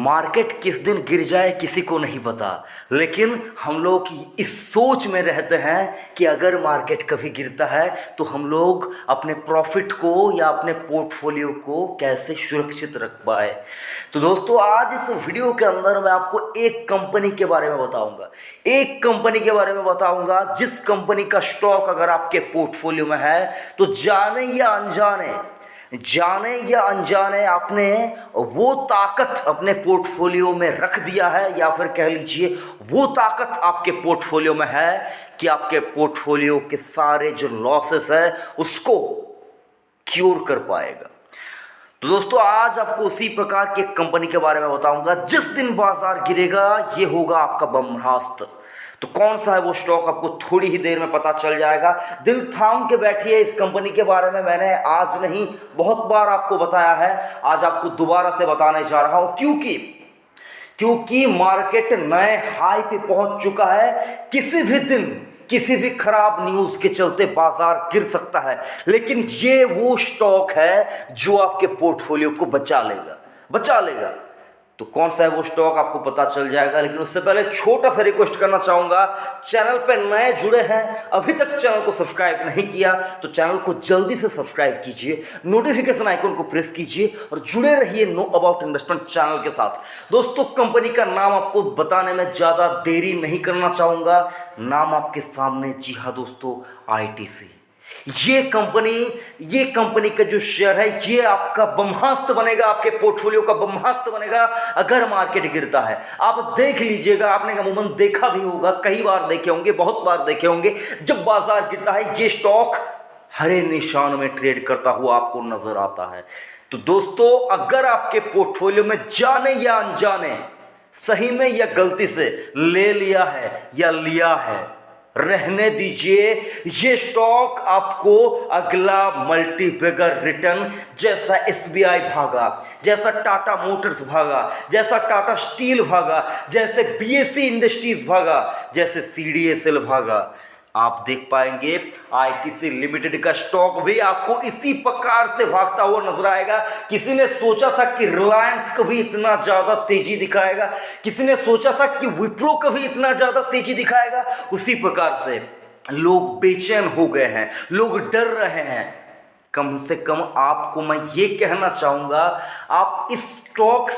Market किस दिन गिर जाए किसी को नहीं पता, लेकिन हम लोग इस सोच में रहते हैं कि अगर मार्केट कभी गिरता है तो हम लोग अपने प्रॉफिट को या अपने पोर्टफोलियो को कैसे सुरक्षित रख पाए। तो दोस्तों, आज इस वीडियो के अंदर मैं आपको एक कंपनी के बारे में बताऊंगा, जिस कंपनी का स्टॉक अगर आपके पोर्टफोलियो में है तो जाने या अनजाने आपने वो ताकत अपने पोर्टफोलियो में रख दिया है, या फिर कह लीजिए वो ताकत आपके पोर्टफोलियो में है कि आपके पोर्टफोलियो के सारे जो लॉसेस है उसको क्योर कर पाएगा। तो दोस्तों, आज आपको उसी प्रकार की एक कंपनी के बारे में बताऊंगा। जिस दिन बाजार गिरेगा ये होगा आपका ब्रह्मास्त्र। तो कौन सा है वो स्टॉक, आपको थोड़ी ही देर में पता चल जाएगा। दिल थाम के बैठिए, इस कंपनी के बारे में मैंने आज नहीं बहुत बार आपको बताया है, आज आपको दोबारा से बताने जा रहा हूं, क्योंकि मार्केट नए हाई पे पहुंच चुका है। किसी भी दिन किसी भी खराब न्यूज के चलते बाजार गिर सकता है, लेकिन ये वो स्टॉक है जो आपके पोर्टफोलियो को बचा लेगा। तो कौन सा है वो स्टॉक आपको पता चल जाएगा, लेकिन उससे पहले छोटा सा रिक्वेस्ट करना चाहूंगा। चैनल पे नए जुड़े हैं, अभी तक चैनल को सब्सक्राइब नहीं किया तो चैनल को जल्दी से सब्सक्राइब कीजिए, नोटिफिकेशन आइकन को प्रेस कीजिए और जुड़े रहिए नो अबाउट इन्वेस्टमेंट चैनल के साथ। दोस्तों, कंपनी का नाम आपको बताने में ज्यादा देरी नहीं करना चाहूंगा। नाम आपके सामने, जी हाँ दोस्तों, ITC। ये कंपनी का जो शेयर है ये आपका ब्रह्मास्त्र बनेगा, आपके पोर्टफोलियो का ब्रह्मास्त्र बनेगा अगर मार्केट गिरता है। आप देख लीजिएगा, आपने अमूमन देखा भी होगा, कई बार देखे होंगे, बहुत बार देखे होंगे, जब बाजार गिरता है ये स्टॉक हरे निशान में ट्रेड करता हुआ आपको नजर आता है। तो दोस्तों, अगर आपके पोर्टफोलियो में जाने या अनजाने, सही में या गलती से ले लिया है या लिया है, रहने दीजिए। ये स्टॉक आपको अगला मल्टीबैगर रिटर्न, जैसा SBI भागा, जैसा टाटा मोटर्स भागा, जैसा टाटा स्टील भागा, जैसे BSE इंडस्ट्रीज भागा, जैसे CDSL भागा, आप देख पाएंगे ITC लिमिटेड का स्टॉक भी आपको इसी प्रकार से भागता हुआ नजर आएगा। किसी ने सोचा था कि रिलायंस कभी इतना ज्यादा तेजी दिखाएगा, किसी ने सोचा था कि विप्रो कभी इतना ज्यादा तेजी दिखाएगा। उसी प्रकार से लोग बेचैन हो गए हैं, लोग डर रहे हैं। कम से कम आपको मैं ये कहना चाहूँगा, आप इस स्टॉक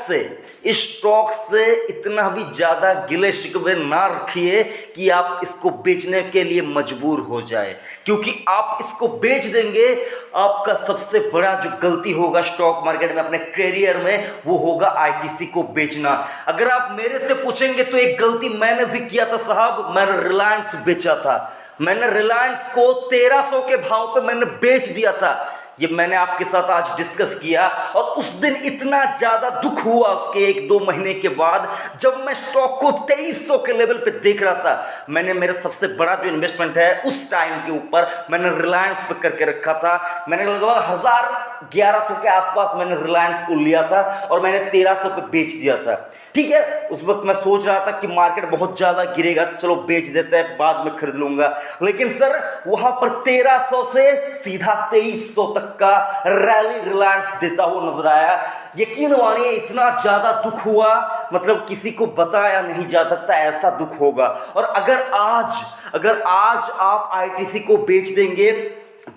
से इतना भी ज़्यादा गिले शिकवे ना रखिए कि आप इसको बेचने के लिए मजबूर हो जाए, क्योंकि आप इसको बेच देंगे, आपका सबसे बड़ा जो गलती होगा स्टॉक मार्केट में अपने करियर में, वो होगा ITC को बेचना। अगर आप मेरे से पूछेंगे तो एक गलती मैंने भी किया था साहब, मैंने रिलायंस बेचा था। मैंने रिलायंस को 1300 के भाव पे मैंने बेच दिया था। ये मैंने आपके साथ आज डिस्कस किया, और उस दिन इतना ज्यादा दुख हुआ उसके 1-2 महीने के बाद, जब मैं स्टॉक को 2300 के लेवल पे देख रहा था। मैंने मेरा सबसे बड़ा जो इन्वेस्टमेंट है उस टाइम के ऊपर मैंने रिलायंस पे करके रखा था। मैंने लगभग 1100 के आसपास मैंने रिलायंस को लिया था और मैंने 1300 पे बेच दिया था। ठीक है, उस वक्त मैं सोच रहा था कि मार्केट बहुत ज्यादा गिरेगा, चलो बेच देते हैं, बाद में खरीद लूंगा। लेकिन सर, वहां पर 1300 से सीधा 2300 तक का रैली रिलायंस देता हुआ नजर आया। यकीन मानिए, इतना ज्यादा दुख हुआ, मतलब किसी को बताया नहीं जा सकता, ऐसा दुख होगा। और अगर आज आप ITC को बेच देंगे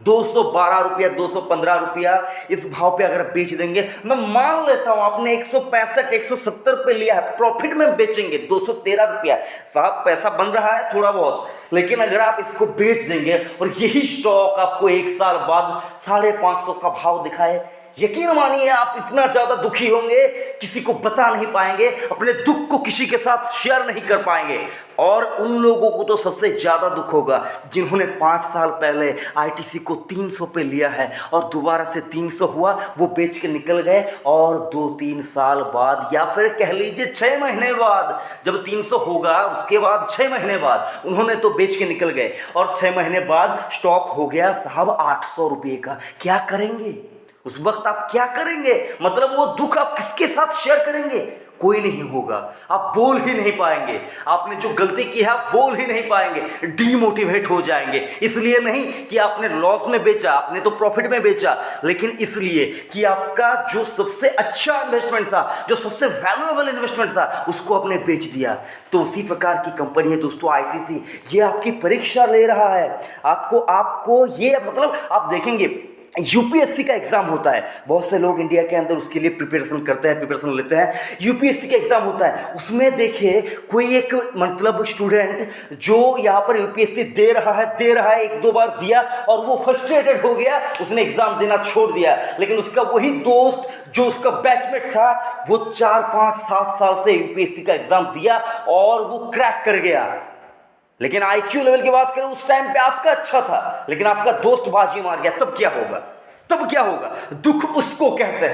212 रुपया, 215 रुपया, इस भाव पे अगर बेच देंगे, मैं मान लेता हूं आपने 165 170 पे लिया है, प्रॉफिट में बेचेंगे 213 रुपया, साहब पैसा बन रहा है थोड़ा बहुत। लेकिन अगर आप इसको बेच देंगे और यही स्टॉक आपको 1 साल बाद 550 का भाव दिखाए, यकीन मानिए आप इतना ज्यादा दुखी होंगे, किसी को बता नहीं पाएंगे, अपने दुख को किसी के साथ शेयर नहीं कर पाएंगे। और उन लोगों को तो सबसे ज्यादा दुख होगा जिन्होंने 5 साल पहले ITC को 300 पे लिया है और दोबारा से 300 हुआ, वो बेच के निकल गए, और 2-3 साल बाद, या फिर कह लीजिए 6 महीने बाद, जब 300 होगा उसके बाद 6 महीने बाद उन्होंने तो बेच के निकल गए, और 6 महीने बाद स्टॉक हो गया साहब 800 रुपये का। क्या करेंगे उस वक्त, आप क्या करेंगे? मतलब वो दुख आप किसके साथ शेयर करेंगे? कोई नहीं होगा। आप बोल ही नहीं पाएंगे, आपने जो गलती की है आप बोल ही नहीं पाएंगे, डीमोटिवेट हो जाएंगे। इसलिए नहीं कि आपने लॉस में बेचा, आपने तो प्रॉफिट में बेचा, लेकिन इसलिए कि आपका जो सबसे अच्छा इन्वेस्टमेंट था, जो सबसे वैल्यूएबल इन्वेस्टमेंट था, उसको आपने बेच दिया। तो उसी प्रकार की कंपनी है दोस्तों आईटीसी। ये आपकी परीक्षा ले रहा है, आपको ये मतलब आप देखेंगे यूपीएससी का एग्जाम होता है, बहुत से लोग इंडिया के अंदर उसके लिए प्रिपरेशन लेते हैं। यूपीएससी का एग्जाम होता है, उसमें देखिए कोई एक मतलब स्टूडेंट जो यहाँ पर यूपीएससी दे रहा है, एक दो बार दिया और वो फ्रस्ट्रेटेड हो गया, उसने एग्जाम देना छोड़ दिया। लेकिन उसका वही दोस्त जो उसका बैचमेट था, वो 4 5 7 साल से यूपीएससी का एग्जाम दिया और वो क्रैक कर गया। लेकिन आईक्यू लेवल की बात करें, उस टाइम पे आपका अच्छा था, लेकिन आपका दोस्त बाजी मार गया, तब क्या होगा? दुख उसको कहते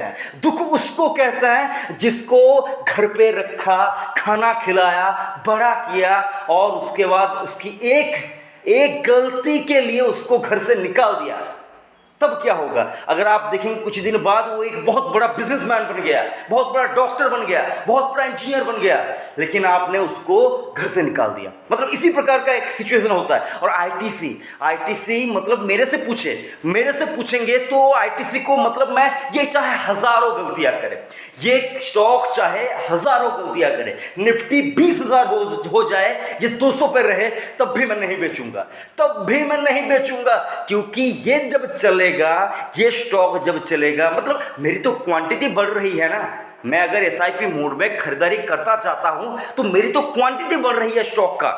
हैं जिसको घर पे रखा, खाना खिलाया, बड़ा किया और उसके बाद उसकी एक गलती के लिए उसको घर से निकाल दिया। तब क्या होगा? अगर आप देखेंगे कुछ दिन बाद वो एक बहुत बड़ा बिजनेसमैन बन गया, बहुत बड़ा डॉक्टर बन गया, बहुत बड़ा इंजीनियर बन गया, लेकिन आपने उसको घर से निकाल दिया। मतलब इसी प्रकार का एक सिचुएशन होता है। और आईटीसी मतलब मेरे से पूछेंगे तो आईटीसी को मतलब मैं ये चाहे हजारों गलतियां करे, ये स्टॉक चाहे हजारों गलतियां करे, निफ्टी 20,000 हो जाए, ये 200 पे रहे, तब भी मैं नहीं बेचूंगा, क्योंकि ये जब चलेगा, ये स्टॉक जब चलेगा, मतलब मेरी तो क्वांटिटी बढ़ रही है ना। मैं अगर एसआईपी मोड में खरीदारी करता चाहता हूं तो मेरी तो क्वांटिटी बढ़ रही है स्टॉक का,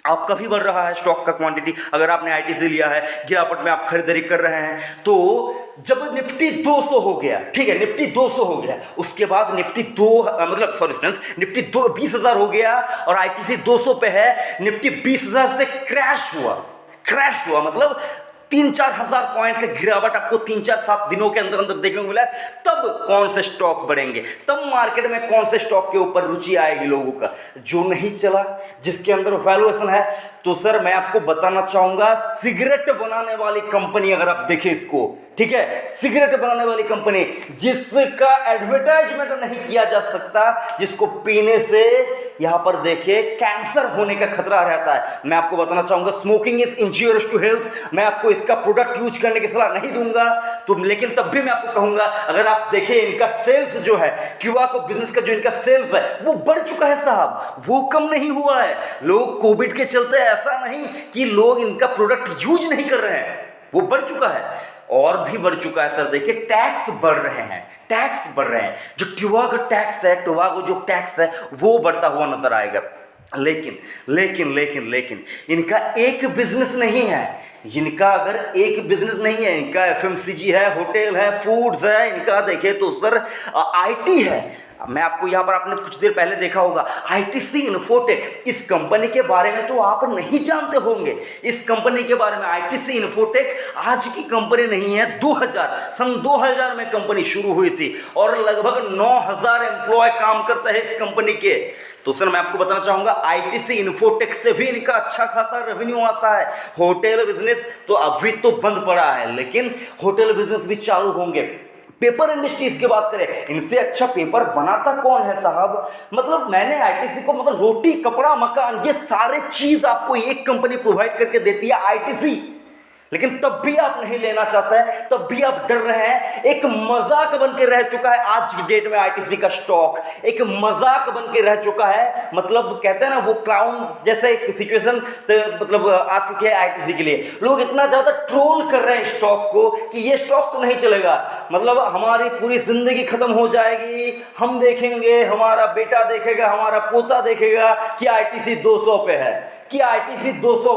आपका भी बढ़ रहा है स्टॉक का क्वांटिटी। अगर आपने आईटीसी लिया है, गिरावट में आप खरीदारी कर रहे हैं, तो जब निफ्टी 200 हो गया, ठीक है, निफ्टी 200 हो गया, उसके बाद निफ्टी 20,000 हो गया और आईटीसी 200 पे है, निफ्टी 20,000 से क्रैश हुआ, मतलब 3-4 हजार पॉइंट का गिरावट आपको 3-4-7 दिनों के अंदर देखने को मिला। तब कौन से स्टॉक बढ़ेंगे? तब मार्केट में कौन से स्टॉक के ऊपर रुचि आएगी लोगों का? जो नहीं चला, जिसके अंदर वैल्यूएशन है। तो सर मैं आपको बताना चाहूंगा, सिगरेट बनाने वाली कंपनी, अगर आप देखें इसको, ठीक है, सिगरेट बनाने वाली कंपनी जिसका एडवर्टाइजमेंट नहीं किया जा सकता, जिसको पीने से यहां पर देखिए कैंसर होने का खतरा रहता है, मैं आपको बताना चाहूंगा smoking is injurious to health. मैं आपको इसका प्रोडक्ट यूज करने की सलाह नहीं दूंगा, तो लेकिन तब भी मैं आपको कहूंगा, अगर आप देखें इनका सेल्स जो है, ट्यूबाको बिजनेस का जो इनका सेल्स है वो बढ़ चुका है साहब, वो कम नहीं हुआ है। लोग कोविड के चलते, ऐसा नहीं कि लोग इनका प्रोडक्ट यूज नहीं कर रहे हैं, वो बढ़ चुका है और भी बढ़ चुका है। सर देखिए टैक्स बढ़ रहे हैं, जो टोबाको जो टैक्स है वो बढ़ता हुआ नजर आएगा। लेकिन इनका एक बिजनेस नहीं है, इनका एफएमसीजी है, होटल है, फूड्स है, इनका देखे तो सर आईटी है। मैं आपको यहाँ पर, आपने कुछ देर पहले देखा होगा आईटीसी इन्फोटेक, इस कंपनी के बारे में तो आप नहीं जानते होंगे। इस कंपनी के बारे में, आईटीसी इन्फोटेक आज की कंपनी नहीं है, सन 2000 में कंपनी शुरू हुई थी और लगभग 9,000 एम्प्लॉय काम करते हैं इस कंपनी के। तो सर मैं आपको बताना चाहूंगा, आईटीसी इन्फोटेक से भी इनका अच्छा खासा रेवेन्यू आता है। होटल बिजनेस तो अभी तो बंद पड़ा है, लेकिन होटल बिजनेस भी चालू होंगे। पेपर इंडस्ट्रीज की बात करें, इनसे अच्छा पेपर बनाता कौन है साहब? मतलब मैंने आईटीसी को, मतलब रोटी कपड़ा मकान ये सारे चीज आपको एक कंपनी प्रोवाइड करके देती है आईटीसी, लेकिन तब भी आप नहीं लेना चाहते हैं, तब भी आप डर रहे हैं। एक मजाक बन के रह चुका है आज की डेट में आईटीसी का स्टॉक, एक मजाक बन के रह चुका है। मतलब कहते हैं ना, वो क्लाउन जैसे एक सिचुएशन मतलब आ चुकी है आईटीसी के लिए। लोग इतना ज्यादा ट्रोल कर रहे हैं स्टॉक को कि ये स्टॉक तो नहीं चलेगा, मतलब हमारी पूरी जिंदगी खत्म हो जाएगी, हम देखेंगे, हमारा बेटा देखेगा, हमारा पोता देखेगा कि आईटीसी 200 पे है, कि आईटीसी 200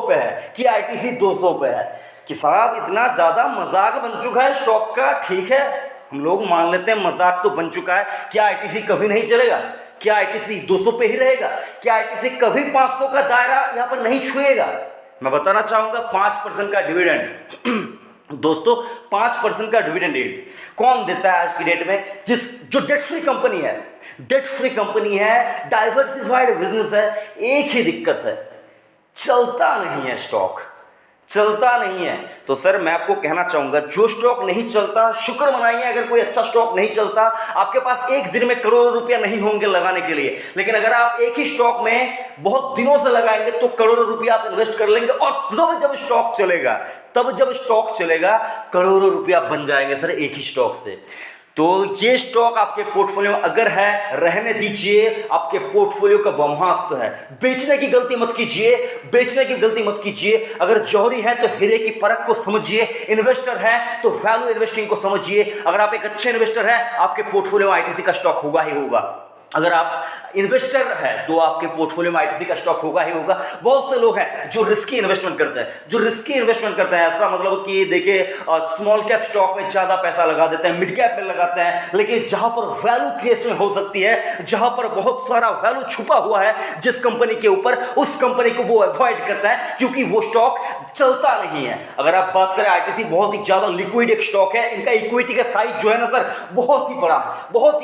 पे है, कि साहब इतना ज़्यादा मजाक बन चुका है स्टॉक का। ठीक है, हम लोग मान लेते हैं मजाक तो बन चुका है। क्या आईटीसी कभी नहीं चलेगा? क्या आईटीसी 200 पे ही रहेगा? क्या आईटीसी कभी 500 का दायरा यहाँ पर नहीं छुएगा? मैं बताना चाहूँगा 5% का डिविडेंड दोस्तों, 5% का डिविडेंड रेट कौन देता है आज की डेट में? जो डेट फ्री कंपनी है, डाइवर्सिफाइड बिजनेस है। एक ही दिक्कत है, चलता नहीं है स्टॉक। चलता नहीं है। तो सर मैं आपको कहना चाहूँगा, जो स्टॉक नहीं चलता शुक्र मनाइए अगर कोई अच्छा स्टॉक नहीं चलता। आपके पास एक दिन में करोड़ों रुपया नहीं होंगे लगाने के लिए, लेकिन अगर आप एक ही स्टॉक में बहुत दिनों से लगाएंगे तो करोड़ों रुपया आप इन्वेस्ट कर लेंगे, और तब जब स्टॉक चलेगा करोड़ों रुपया बन जाएंगे सर एक ही स्टॉक से। तो ये स्टॉक आपके पोर्टफोलियो में अगर है, रहने दीजिए, आपके पोर्टफोलियो का ब्रह्मास्त्र है। बेचने की गलती मत कीजिए। अगर जौहरी है तो हीरे की परख को समझिए, इन्वेस्टर है तो वैल्यू इन्वेस्टिंग को समझिए। अगर आप एक अच्छे इन्वेस्टर हैं, आपके पोर्टफोलियो में आईटीसी का स्टॉक होगा ही होगा। अगर आप इन्वेस्टर है तो आपके पोर्टफोलियो में आईटीसी का स्टॉक होगा ही होगा। बहुत से लोग हैं जो रिस्की इन्वेस्टमेंट करते हैं, ऐसा मतलब कि देखिए स्मॉल कैप स्टॉक में ज़्यादा पैसा लगा देते हैं, मिड कैप में लगाते हैं, लेकिन जहां पर वैल्यू क्रिएशन हो सकती है, जहां पर बहुत सारा वैल्यू छुपा हुआ है जिस कंपनी के ऊपर, उस कंपनी को वो अवॉइड करता है क्योंकि वो स्टॉक चलता नहीं है। अगर आप बात करें, आईटीसी बहुत ही ज़्यादा लिक्विड एक स्टॉक है। इनका इक्विटी का साइज जो है ना सर बहुत ही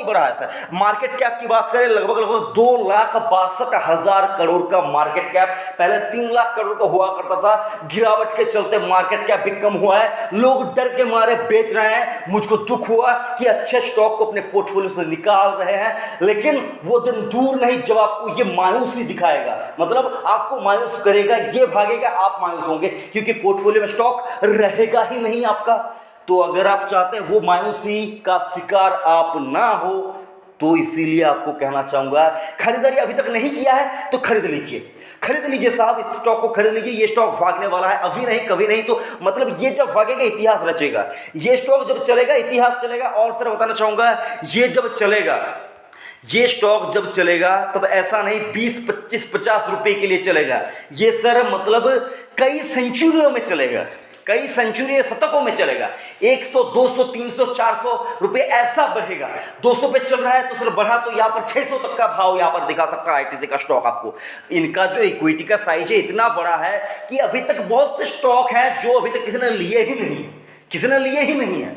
बड़ा है सर। मार्केट कैप की बात करें, लगभग 2,62,000 करोड़ का मार्केट कैप, पहले 3 लाख करोड़ का हुआ करता था। गिरावट के चलते मार्केट कैप भी कम हुआ है, लोग डर के मारे बेच रहे हैं। मुझको दुख हुआ कि अच्छे स्टॉक को अपने पोर्टफोलियो से निकाल रहे हैं, लेकिन वो दिन दूर नहीं जब आपको ये मायूसी दिखाएगा, मतलब आपको मायूस करेगा, ये भागेगा, आप मायूस होंगे क्योंकि पोर्टफोलियो में स्टॉक रहेगा ही नहीं आपका। तो अगर आप चाहते हैं वो मायूसी का शिकार आप ना हो, तो इसीलिए आपको कहना चाहूंगा, खरीदारी अभी तक नहीं किया है तो खरीद लीजिए साहब, इस स्टॉक को खरीद लीजिए। ये स्टॉक भागने वाला है, अभी नहीं कभी नहीं। तो मतलब ये जब भागेगा इतिहास रचेगा, ये स्टॉक जब चलेगा इतिहास चलेगा। और सर बताना चाहूंगा, ये स्टॉक जब चलेगा तब ऐसा नहीं 20, 25, 50 रुपए के लिए चलेगा। ये सर मतलब कई सेंचुरियों में चलेगा, कई सेंचुरी शतकों में चलेगा। 100, 200, 300, 400 रुपए ऐसा बढ़ेगा। 200 पे चल रहा है तो सर बढ़ा तो यहाँ पर 600 तक का भाव यहाँ पर दिखा सकता है आईटीसी का स्टॉक आपको। इनका जो इक्विटी का साइज है इतना बड़ा है कि अभी तक बहुत से स्टॉक हैं जो अभी तक किसी ने लिए ही नहीं है।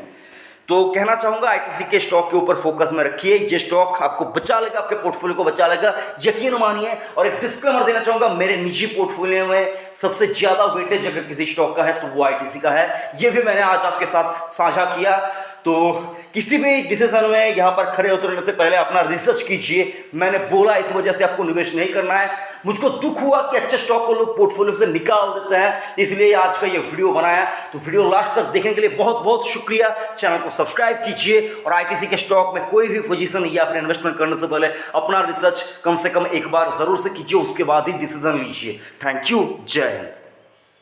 तो कहना चाहूंगा आईटीसी के स्टॉक के ऊपर फोकस में रखिए, ये स्टॉक आपको बचा लेगा, आपके पोर्टफोलियो को बचा लेगा, यकीन मानिए। और एक डिस्क्लेमर देना चाहूंगा, मेरे निजी पोर्टफोलियो में सबसे ज्यादा वेटेज अगर किसी स्टॉक का है तो वो आईटीसी का है। ये भी मैंने आज आपके साथ साझा किया। तो किसी भी डिसीजन में यहाँ पर खड़े उतरने से पहले अपना रिसर्च कीजिए। मैंने बोला इस वजह से आपको निवेश नहीं करना है। मुझको दुख हुआ कि अच्छे स्टॉक को लोग पोर्टफोलियो से निकाल देते हैं, इसलिए आज का ये वीडियो बनाया। तो वीडियो लास्ट तक देखने के लिए बहुत बहुत शुक्रिया। चैनल को सब्सक्राइब कीजिए और आईटीसी के स्टॉक में कोई भी पोजीशन या फिर इन्वेस्टमेंट करने से पहले अपना रिसर्च कम से कम एक बार जरूर से कीजिए, उसके बाद ही डिसीजन लीजिए। थैंक यू, जय हिंद।